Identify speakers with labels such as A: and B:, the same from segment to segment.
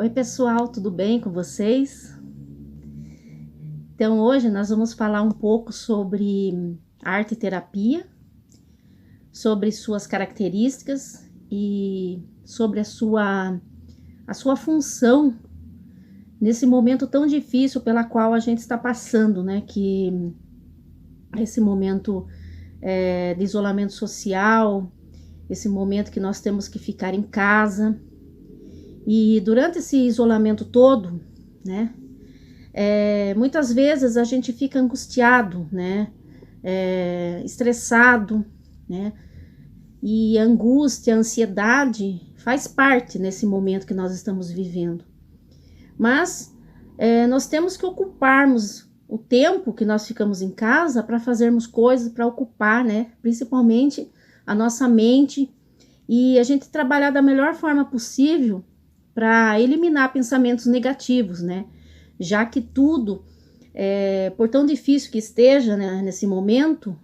A: Oi pessoal, tudo bem com vocês? Então hoje nós vamos falar um pouco sobre arte terapia, sobre suas características e sobre a sua função nesse momento tão difícil pela qual a gente está passando, né? Que esse momento de isolamento social, esse momento que nós temos que ficar em casa. E durante esse isolamento todo, né? Muitas vezes a gente fica angustiado, né? Estressado, né? E a angústia, a ansiedade faz parte nesse momento que nós estamos vivendo. Mas nós temos que ocuparmos o tempo que nós ficamos em casa para fazermos coisas, para ocupar, né? Principalmente a nossa mente e a gente trabalhar da melhor forma possível para eliminar pensamentos negativos, né? Já que tudo, por tão difícil que esteja, né, nesse momento,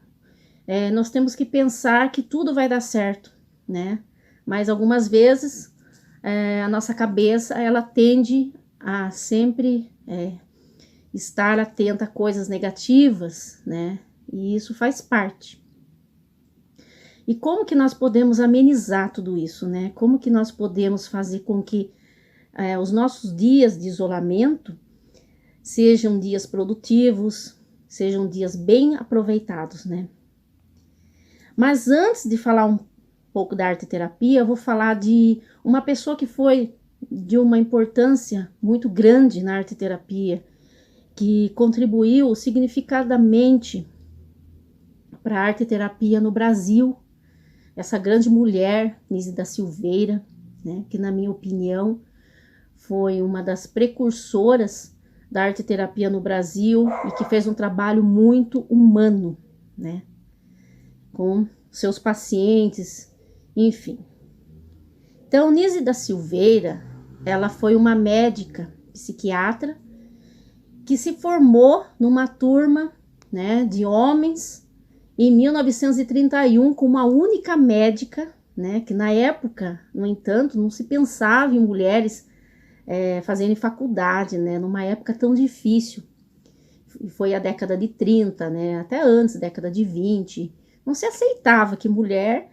A: nós temos que pensar que tudo vai dar certo, né? Mas algumas vezes a nossa cabeça ela tende a sempre estar atenta a coisas negativas, né? E isso faz parte. E como que nós podemos amenizar tudo isso, né? Como que nós podemos fazer com que os nossos dias de isolamento sejam dias produtivos, sejam dias bem aproveitados, né? Mas antes de falar um pouco da arte terapia, eu vou falar de uma pessoa que foi de uma importância muito grande na arte terapia, que contribuiu significadamente para a arte terapia no Brasil. Essa grande mulher, Nise da Silveira, né, que na minha opinião foi uma das precursoras da arte terapia no Brasil e que fez um trabalho muito humano, né, com seus pacientes, enfim. Então, Nise da Silveira, ela foi uma médica psiquiatra que se formou numa turma, né, de homens em 1931 com uma única médica, né, que na época, no entanto, não se pensava em mulheres fazerem faculdade, né, numa época tão difícil. Foi a década de 30, né, até antes, década de 20. Não se aceitava que mulher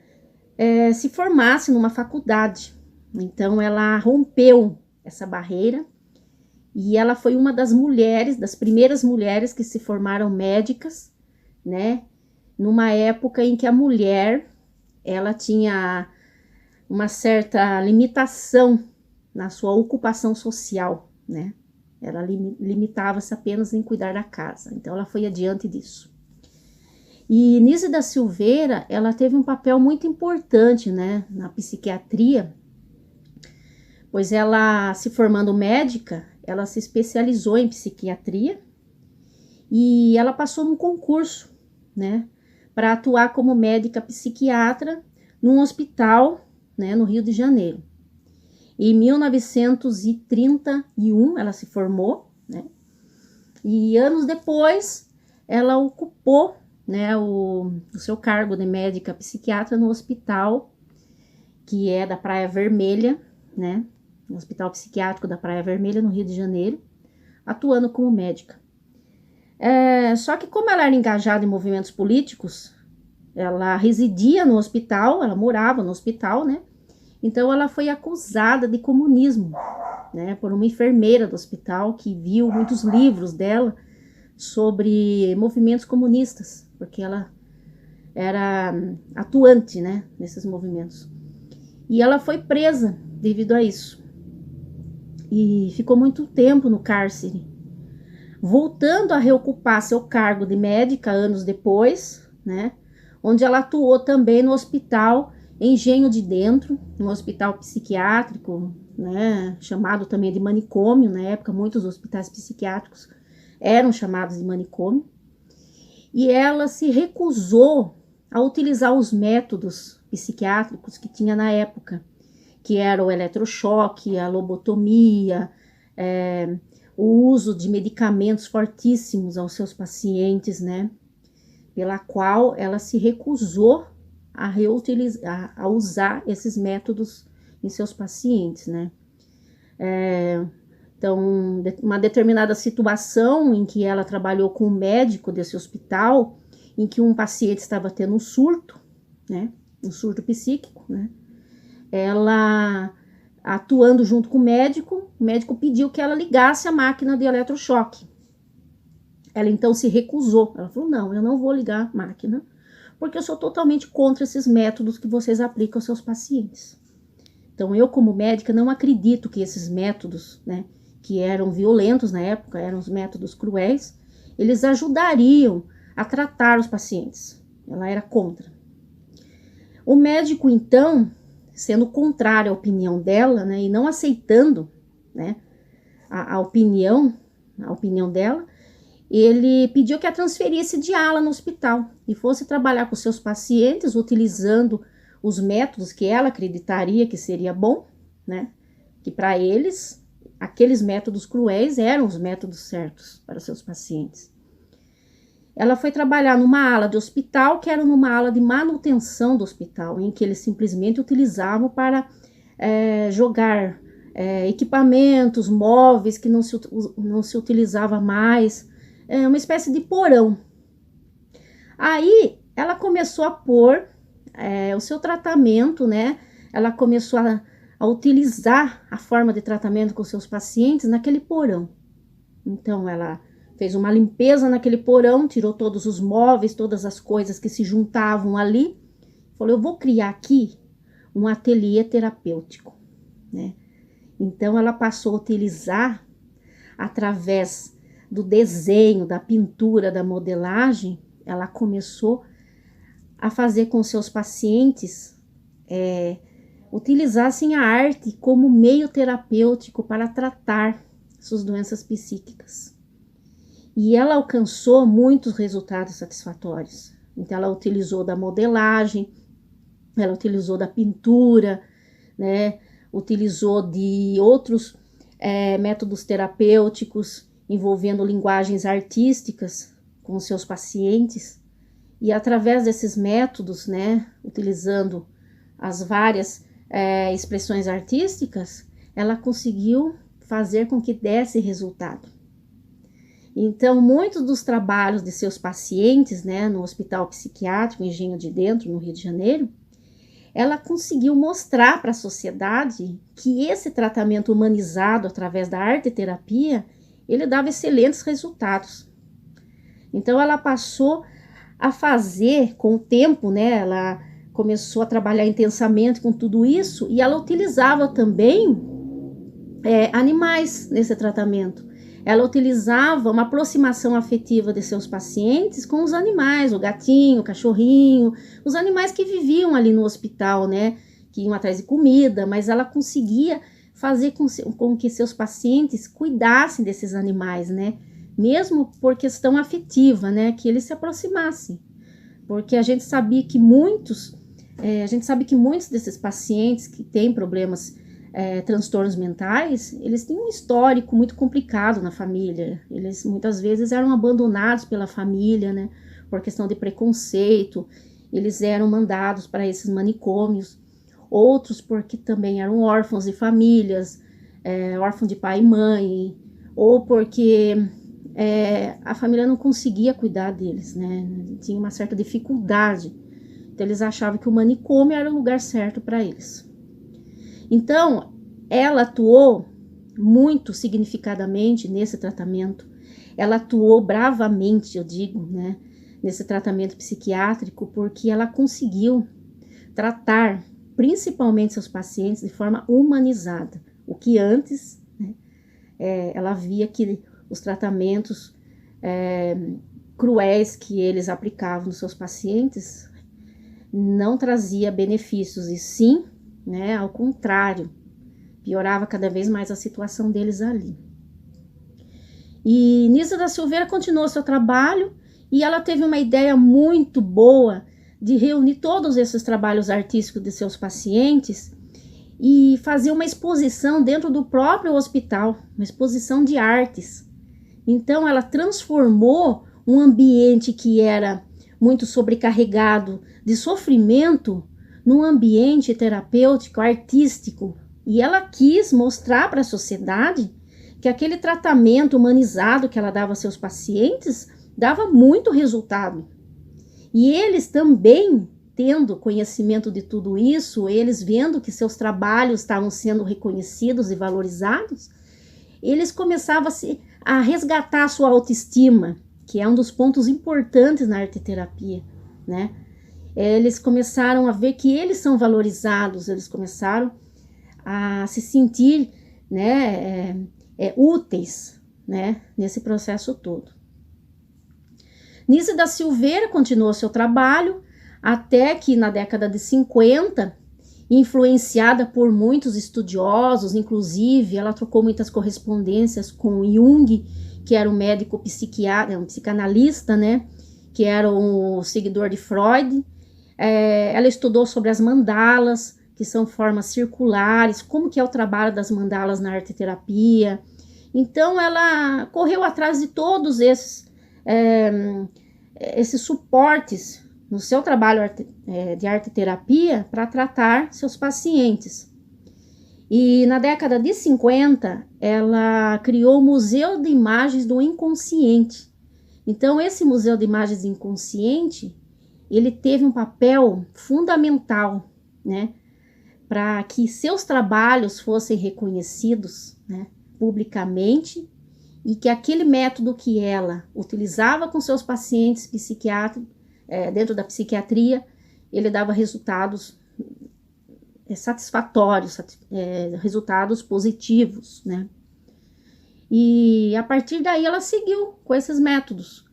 A: se formasse numa faculdade. Então, ela rompeu essa barreira e ela foi uma das mulheres, das primeiras mulheres que se formaram médicas, né, numa época em que a mulher, ela tinha uma certa limitação na sua ocupação social, né? Ela limitava-se apenas em cuidar da casa. Então, ela foi adiante disso. E Nise da Silveira, ela teve um papel muito importante, né, na psiquiatria, pois ela, se formando médica, ela se especializou em psiquiatria e ela passou num concurso, né, para atuar como médica psiquiatra num hospital, né, no Rio de Janeiro. Em 1931 ela se formou, né, e anos depois ela ocupou, né, o seu cargo de médica psiquiatra no hospital que é da Praia Vermelha, né, no Hospital Psiquiátrico da Praia Vermelha, no Rio de Janeiro, atuando como médica. Só que como ela era engajada em movimentos políticos, ela residia no hospital, ela morava no hospital, né? Então ela foi acusada de comunismo, né? Por uma enfermeira do hospital que viu muitos livros dela sobre movimentos comunistas, porque ela era atuante, né? Nesses movimentos. E ela foi presa devido a isso. E ficou muito tempo no cárcere, voltando a reocupar seu cargo de médica anos depois, né, onde ela atuou também no hospital Engenho de Dentro, um hospital psiquiátrico, né, chamado também de manicômio. Na época, muitos hospitais psiquiátricos eram chamados de manicômio, e ela se recusou a utilizar os métodos psiquiátricos que tinha na época, que era o eletrochoque, a lobotomia, o uso de medicamentos fortíssimos aos seus pacientes, né? Pela qual ela se recusou a usar esses métodos em seus pacientes, né? Então, uma determinada situação em que ela trabalhou com o médico desse hospital, em que um paciente estava tendo um surto, né? Um surto psíquico, né? Ela, atuando junto com o médico pediu que ela ligasse a máquina de eletrochoque. Ela então se recusou. Ela falou, não, eu não vou ligar a máquina, porque eu sou totalmente contra esses métodos que vocês aplicam aos seus pacientes. Então, eu como médica não acredito que esses métodos, né, que eram violentos na época, eram os métodos cruéis, eles ajudariam a tratar os pacientes. Ela era contra. O médico, então, sendo contrário à opinião dela, né, e não aceitando, né, a opinião dela, ele pediu que a transferisse de ala no hospital e fosse trabalhar com seus pacientes, utilizando os métodos que ela acreditaria que seria bom, né, que para eles, aqueles métodos cruéis eram os métodos certos para seus pacientes. Ela foi trabalhar numa ala de hospital, que era numa ala de manutenção do hospital, em que eles simplesmente utilizavam para jogar equipamentos, móveis que não se utilizava mais, uma espécie de porão. Aí ela começou a pôr o seu tratamento, né? Ela começou a utilizar a forma de tratamento com seus pacientes naquele porão. Então ela fez uma limpeza naquele porão, tirou todos os móveis, todas as coisas que se juntavam ali. Falou, eu vou criar aqui um ateliê terapêutico, né? Então ela passou a utilizar, através do desenho, da pintura, da modelagem, ela começou a fazer com seus pacientes utilizassem a arte como meio terapêutico para tratar suas doenças psíquicas. E ela alcançou muitos resultados satisfatórios. Então, ela utilizou da modelagem, ela utilizou da pintura, né? Utilizou de outros métodos terapêuticos envolvendo linguagens artísticas com seus pacientes. E através desses métodos, né, utilizando as várias expressões artísticas, ela conseguiu fazer com que desse resultado. Então, muitos dos trabalhos de seus pacientes, né, no Hospital Psiquiátrico Engenho de Dentro, no Rio de Janeiro, ela conseguiu mostrar para a sociedade que esse tratamento humanizado através da arte-terapia, ele dava excelentes resultados. Então, ela passou a fazer, com o tempo, né, ela começou a trabalhar intensamente com tudo isso, e ela utilizava também animais nesse tratamento. Ela utilizava uma aproximação afetiva de seus pacientes com os animais, o gatinho, o cachorrinho, os animais que viviam ali no hospital, né, que iam atrás de comida, mas ela conseguia fazer com que seus pacientes cuidassem desses animais, né, mesmo por questão afetiva, né, que eles se aproximassem, porque a gente sabe que muitos desses pacientes que têm problemas, transtornos mentais, eles têm um histórico muito complicado na família, eles muitas vezes eram abandonados pela família, né, por questão de preconceito, eles eram mandados para esses manicômios, outros porque também eram órfãos de famílias, órfãos de pai e mãe, ou porque a família não conseguia cuidar deles, né? Tinha uma certa dificuldade. Então, eles achavam que o manicômio era o lugar certo para eles. Então, ela atuou muito significadamente nesse tratamento. Ela atuou bravamente, eu digo, né? Nesse tratamento psiquiátrico, porque ela conseguiu tratar principalmente seus pacientes de forma humanizada. O que antes, né, ela via que os tratamentos cruéis que eles aplicavam nos seus pacientes não trazia benefícios, e sim, né, ao contrário, piorava cada vez mais a situação deles ali. E Nisa da Silveira continuou seu trabalho, e ela teve uma ideia muito boa de reunir todos esses trabalhos artísticos de seus pacientes e fazer uma exposição dentro do próprio hospital, uma exposição de artes. Então, ela transformou um ambiente que era muito sobrecarregado de sofrimento num ambiente terapêutico, artístico, E ela quis mostrar para a sociedade que aquele tratamento humanizado que ela dava a seus pacientes dava muito resultado. E eles também, tendo conhecimento de tudo isso, eles vendo que seus trabalhos estavam sendo reconhecidos e valorizados, eles começavam a resgatar a sua autoestima, que é um dos pontos importantes na arte-terapia, né? Eles começaram a ver que eles são valorizados, eles começaram a se sentir, né, úteis, né, nesse processo todo. Nise da Silveira continuou seu trabalho até que na década de 50, influenciada por muitos estudiosos, inclusive ela trocou muitas correspondências com Jung, que era um médico psiquiatra, um psicanalista, né, que era um seguidor de Freud. Ela estudou sobre as mandalas, que são formas circulares, como que é o trabalho das mandalas na arte-terapia. Então, ela correu atrás de todos esses suportes no seu trabalho de arte-terapia para tratar seus pacientes. E na década de 50, ela criou o Museu de Imagens do Inconsciente. Então, esse Museu de Imagens do Inconsciente, ele teve um papel fundamental, né, para que seus trabalhos fossem reconhecidos, né, publicamente, e que aquele método que ela utilizava com seus pacientes psiquiátricos, dentro da psiquiatria, ele dava resultados satisfatórios, resultados positivos, né? E a partir daí ela seguiu com esses métodos.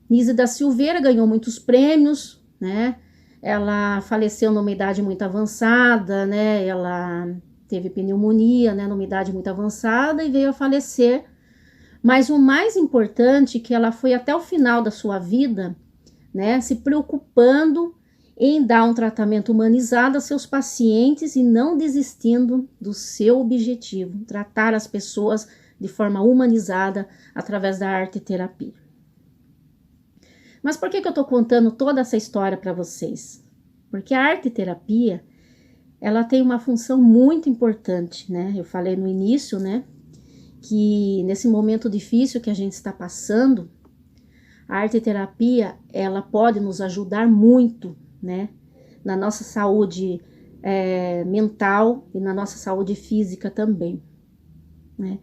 A: Nise da Silveira ganhou muitos prêmios, né? Ela faleceu numa idade muito avançada, né? Ela teve pneumonia, né? Numa idade muito avançada e veio a falecer. Mas o mais importante é que ela foi até o final da sua vida, né? Se preocupando em dar um tratamento humanizado a seus pacientes e não desistindo do seu objetivo, tratar as pessoas de forma humanizada através da arte-terapia. Mas por que eu estou contando toda essa história para vocês? Porque a arte-terapia, ela tem uma função muito importante, né? Eu falei no início, né, que nesse momento difícil que a gente está passando, a arte-terapia, ela pode nos ajudar muito, né, na nossa saúde mental e na nossa saúde física também, né?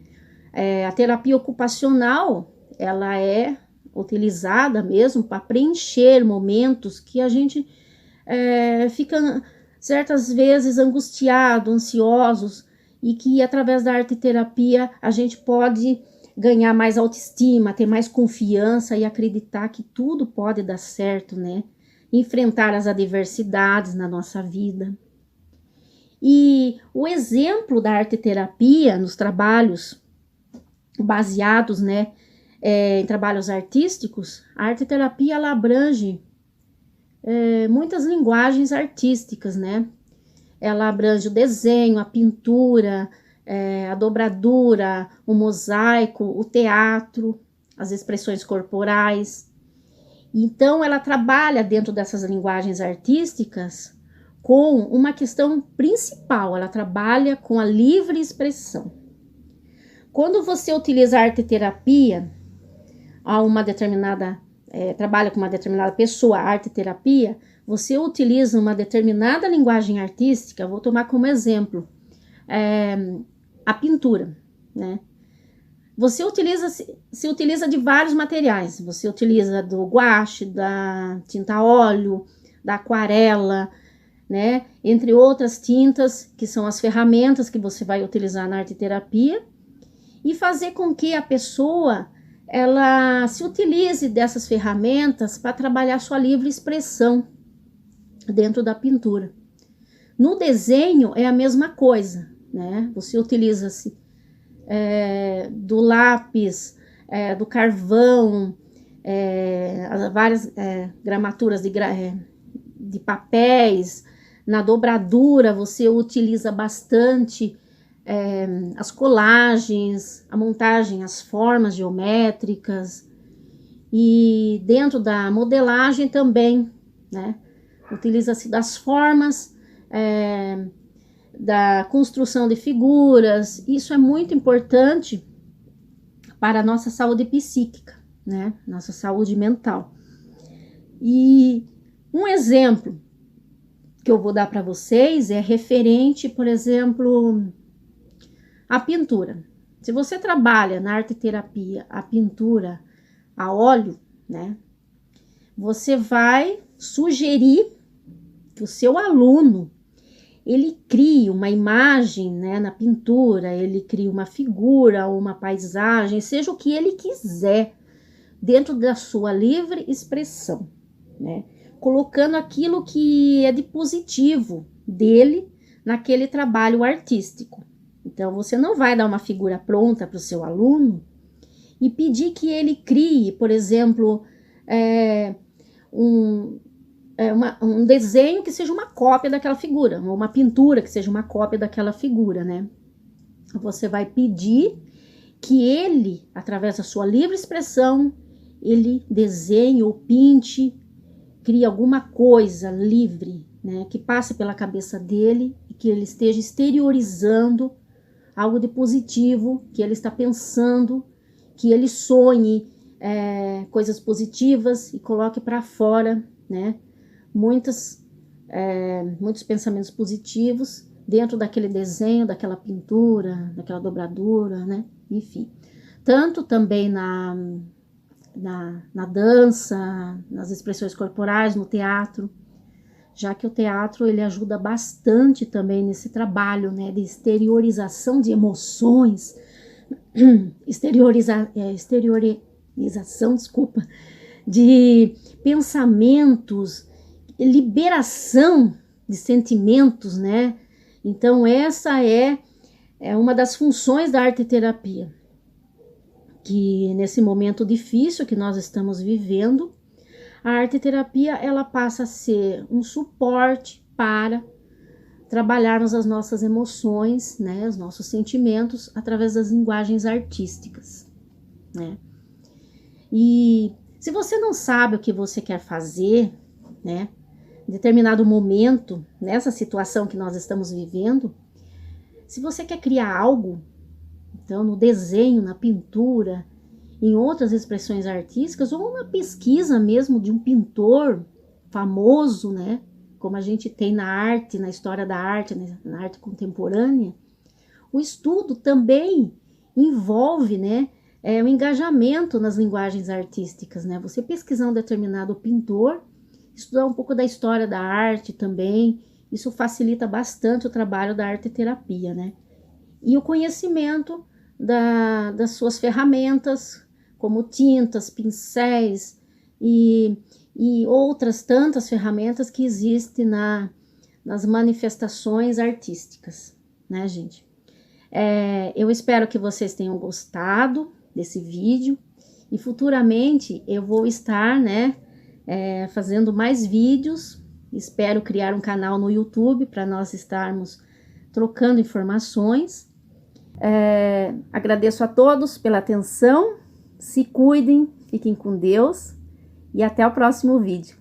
A: A terapia ocupacional, ela é utilizada mesmo para preencher momentos que a gente fica certas vezes angustiado, ansiosos, e que através da arte-terapia a gente pode ganhar mais autoestima, ter mais confiança e acreditar que tudo pode dar certo, né? Enfrentar as adversidades na nossa vida. E o exemplo da arte-terapia nos trabalhos baseados, né, em trabalhos artísticos, a arte-terapia ela abrange muitas linguagens artísticas, né? Ela abrange o desenho, a pintura, a dobradura, o mosaico, o teatro, as expressões corporais. Então, ela trabalha dentro dessas linguagens artísticas com uma questão principal, ela trabalha com a livre expressão. Quando você utiliza a arte-terapia, trabalha com uma determinada pessoa, a arte-terapia, você utiliza uma determinada linguagem artística, vou tomar como exemplo a pintura, né? Você se utiliza de vários materiais, você utiliza do guache, da tinta a óleo, da aquarela, né? Entre outras tintas, que são as ferramentas que você vai utilizar na arte-terapia, e fazer com que a pessoa ela se utilize dessas ferramentas para trabalhar sua livre expressão dentro da pintura. No desenho é a mesma coisa, né? Você utiliza-se do lápis, do carvão, várias gramaturas de papéis. Na dobradura você utiliza bastante as colagens, a montagem, as formas geométricas, e dentro da modelagem também, né? Utiliza-se das formas da construção de figuras. Isso é muito importante para a nossa saúde psíquica, né? Nossa saúde mental. E um exemplo que eu vou dar para vocês é referente, por exemplo, à pintura. Se você trabalha na arte-terapia a pintura a óleo, né? Você vai sugerir que o seu aluno ele crie uma imagem, né, na pintura, ele crie uma figura, uma paisagem, seja o que ele quiser, dentro da sua livre expressão, né? Colocando aquilo que é de positivo dele naquele trabalho artístico. Então, você não vai dar uma figura pronta para o seu aluno e pedir que ele crie, por exemplo, um desenho que seja uma cópia daquela figura, ou uma pintura que seja uma cópia daquela figura, né? Você vai pedir que ele, através da sua livre expressão, ele desenhe ou pinte, crie alguma coisa livre, né? Que passe pela cabeça dele e que ele esteja exteriorizando algo de positivo, que ele está pensando, que ele sonhe coisas positivas e coloque para fora, né? Muitos pensamentos positivos dentro daquele desenho, daquela pintura, daquela dobradura, né? Enfim, tanto também na dança, nas expressões corporais, no teatro, já que o teatro ele ajuda bastante também nesse trabalho, né, de exteriorização de emoções, exteriorização, desculpa, de pensamentos, liberação de sentimentos, né? Então essa é uma das funções da arte-terapia, que nesse momento difícil que nós estamos vivendo, a arte-terapia ela passa a ser um suporte para trabalharmos as nossas emoções, né, os nossos sentimentos através das linguagens artísticas, né? E se você não sabe o que você quer fazer, né, em determinado momento, nessa situação que nós estamos vivendo, se você quer criar algo, então no desenho, na pintura, em outras expressões artísticas, ou uma pesquisa mesmo de um pintor famoso, né? Como a gente tem na arte, na história da arte, né? Na arte contemporânea, o estudo também envolve, né? O engajamento nas linguagens artísticas, né? Você pesquisar um determinado pintor, estudar um pouco da história da arte também, isso facilita bastante o trabalho da arte-terapia, né? E o conhecimento das suas ferramentas, como tintas, pincéis e outras tantas ferramentas que existem nas manifestações artísticas, né, gente? Eu espero que vocês tenham gostado desse vídeo e futuramente eu vou estar, né, fazendo mais vídeos. Espero criar um canal no YouTube para nós estarmos trocando informações. Agradeço a todos pela atenção. Se cuidem, fiquem com Deus e até o próximo vídeo.